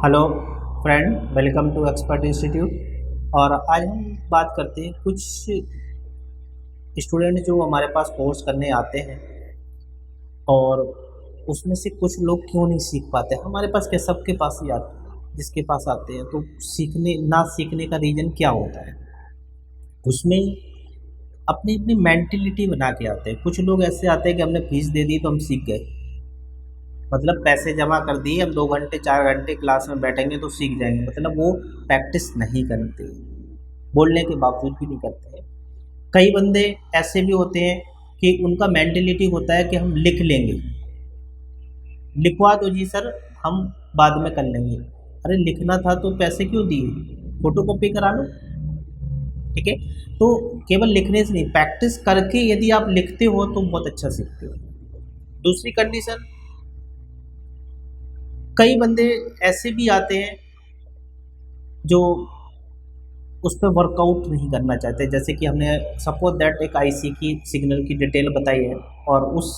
Hello friend, welcome to expert institute. और आज हम बात करते हैं कुछ स्टूडेंट जो हमारे पास कोर्स करने आते हैं और उसमें से कुछ लोग क्यों नहीं सीख पाते। हमारे पास क्या, सबके पास ही आते हैं, जिसके पास आते हैं तो सीखने का रीज़न क्या होता है। उसमें अपनी अपनी मेंटेलिटी बना के आते हैं। कुछ लोग ऐसे आते हैं कि हमने फीस दे दी तो हम सीख गए, मतलब पैसे जमा कर दिए, हम 2 घंटे 4 घंटे क्लास में बैठेंगे तो सीख जाएंगे, मतलब वो प्रैक्टिस नहीं करते, बोलने के बावजूद भी नहीं करते हैं। कई बंदे ऐसे भी होते हैं कि उनका मेंटेलिटी होता है कि हम लिख लेंगे, लिखवा दो जी सर, हम बाद में कर लेंगे। अरे लिखना था तो पैसे क्यों दिए, फोटो कॉपी करा लो। ठीक है, तो केवल लिखने से नहीं, प्रैक्टिस करके यदि आप लिखते हो तो बहुत अच्छा सीखते हो। दूसरी कंडीशन, कई बंदे ऐसे भी आते हैं जो उस पर वर्कआउट नहीं करना चाहते। जैसे कि हमने सपोज दैट एक आईसी की सिग्नल की डिटेल बताई है और उस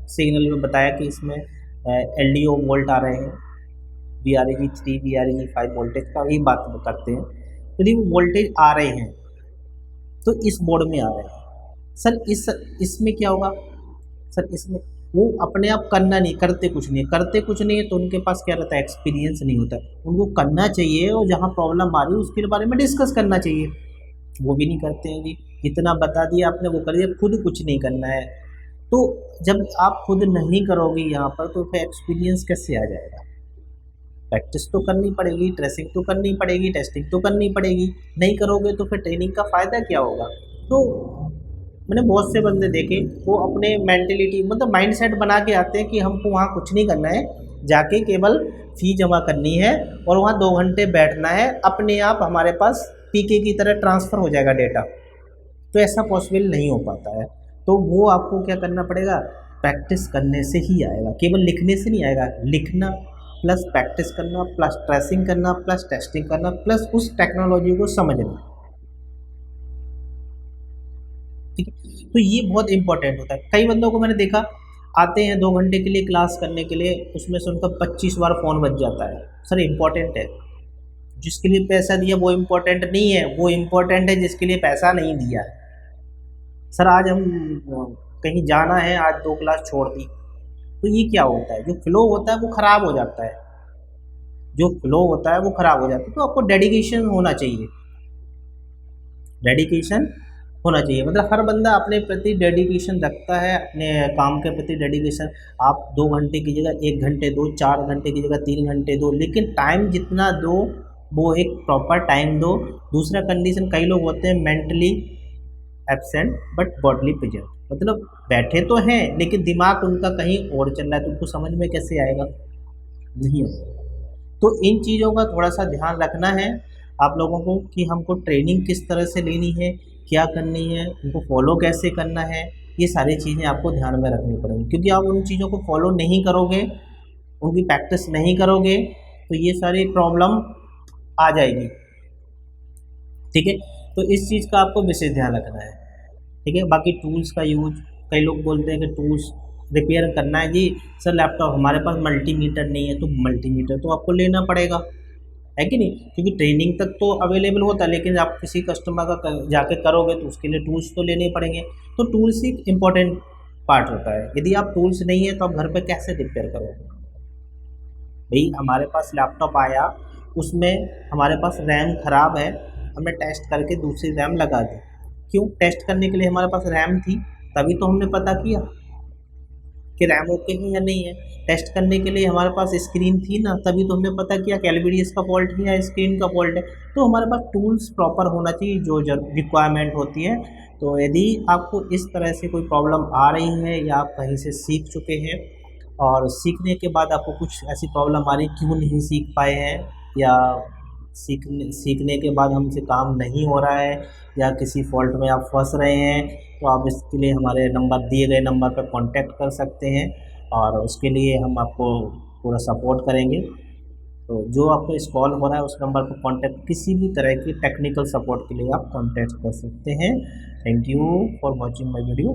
सिग्नल में बताया कि इसमें एलडीओ वोल्ट आ रहे हैं, VREG 3 VREG 5 वोल्टेज का ही बात करते हैं। यदि वो वोल्टेज आ रहे हैं तो इस बोर्ड में आ रहे हैं, सर इसमें क्या होगा, सर इसमें वो अपने आप करना नहीं, करते कुछ नहीं है तो उनके पास क्या रहता है, एक्सपीरियंस नहीं होता। उनको करना चाहिए और जहाँ प्रॉब्लम आ रही है उसके बारे में डिस्कस करना चाहिए, वो भी नहीं करते हैं जी। इतना बता दिया आपने, वो कर दिया, खुद कुछ नहीं करना है। तो जब आप खुद नहीं करोगे यहाँ पर तो फिर एक्सपीरियंस कैसे आ जाएगा। प्रैक्टिस तो करनी पड़ेगी, ट्रेसिंग तो करनी पड़ेगी, टेस्टिंग तो करनी पड़ेगी। नहीं करोगे तो फिर ट्रेनिंग का फ़ायदा क्या होगा। तो मैंने बहुत से बंदे देखे, वो अपने मेंटेलिटी मतलब माइंडसेट बना के आते हैं कि हमको वहाँ कुछ नहीं करना है, जाके केवल फ़ी जमा करनी है और वहाँ 2 घंटे बैठना है, अपने आप हमारे पास पीके की तरह ट्रांसफ़र हो जाएगा डेटा। तो ऐसा पॉसिबल नहीं हो पाता है। तो वो आपको क्या करना पड़ेगा, प्रैक्टिस करने से ही आएगा, केवल लिखने से नहीं आएगा। लिखना प्लस प्रैक्टिस करना प्लस ट्रेसिंग करना प्लस टेस्टिंग करना प्लस उस टेक्नोलॉजी को समझना। ठीक है, तो ये बहुत इंपॉर्टेंट होता है। कई बंदों को मैंने देखा, आते हैं 2 घंटे के लिए क्लास करने के लिए, उसमें से उनका 25 बार फ़ोन बज जाता है। सर इम्पॉर्टेंट है, जिसके लिए पैसा दिया वो इम्पोर्टेंट नहीं है, वो इम्पोर्टेंट है जिसके लिए पैसा नहीं दिया है। सर आज हम कहीं जाना है, आज 2 क्लास छोड़ दी, तो ये क्या होता है, जो फ्लो होता है वो ख़राब हो जाता है, जो फ्लो होता है वो ख़राब हो जाता है। तो आपको डेडिकेशन होना चाहिए, डेडिकेशन होना चाहिए, मतलब हर बंदा अपने प्रति डेडिकेशन रखता है, अपने काम के प्रति डेडिकेशन। आप 2 घंटे की जगह 1 घंटे दो, 4 घंटे की जगह 3 घंटे दो, लेकिन टाइम जितना दो वो एक प्रॉपर टाइम दो। दूसरा कंडीशन, कई लोग होते हैं mentally absent but bodily present, मतलब बैठे तो हैं लेकिन दिमाग उनका कहीं और चल रहा है, तो उनको समझ में कैसे आएगा, नहीं आएगा। तो इन चीज़ों का थोड़ा सा ध्यान रखना है आप लोगों को कि हमको ट्रेनिंग किस तरह से लेनी है, क्या करनी है, उनको फॉलो कैसे करना है, ये सारी चीज़ें आपको ध्यान में रखनी पड़ेंगी। क्योंकि आप उन चीज़ों को फॉलो नहीं करोगे, उनकी प्रैक्टिस नहीं करोगे तो ये सारी प्रॉब्लम आ जाएगी। ठीक है, तो इस चीज़ का आपको विशेष ध्यान रखना है। ठीक है, बाकी टूल्स का यूज, कई लोग बोलते हैं कि टूल्स रिपेयर करना है जी सर, लैपटॉप हमारे पास मल्टीमीटर नहीं है, तो मल्टीमीटर तो आपको लेना पड़ेगा, है कि नहीं, क्योंकि ट्रेनिंग तक तो अवेलेबल होता है, लेकिन आप किसी कस्टमर का जाके करोगे तो उसके लिए टूल्स तो लेने ही पड़ेंगे। तो टूल्स एक इम्पॉर्टेंट पार्ट होता है। यदि आप टूल्स नहीं है तो आप घर पे कैसे रिपेयर करोगे। भाई हमारे पास लैपटॉप आया, उसमें हमारे पास रैम ख़राब है, हमने टेस्ट करके दूसरी रैम लगा दी। क्यों, टेस्ट करने के लिए हमारे पास रैम थी, तभी तो हमने पता किया कि रैम ओके है या नहीं है। टेस्ट करने के लिए हमारे पास स्क्रीन थी ना, तभी तो हमने पता किया कि LVDS का फॉल्ट है या स्क्रीन का फॉल्ट है। तो हमारे पास टूल्स प्रॉपर होना चाहिए जो रिक्वायरमेंट होती है। तो यदि आपको इस तरह से कोई प्रॉब्लम आ रही है या आप कहीं से सीख चुके हैं और सीखने के बाद आपको कुछ ऐसी प्रॉब्लम आ रही, क्यों नहीं सीख पाए हैं, या सीखने के बाद हमसे काम नहीं हो रहा है, या किसी फॉल्ट में आप फंस रहे हैं, तो आप इसके लिए हमारे नंबर, दिए गए नंबर पर कांटेक्ट कर सकते हैं और उसके लिए हम आपको पूरा सपोर्ट करेंगे। तो जो आपको इस कॉल हो रहा है उस नंबर पर कांटेक्ट, किसी भी तरह की टेक्निकल सपोर्ट के लिए आप कांटेक्ट कर सकते हैं। Thank you for watching my video.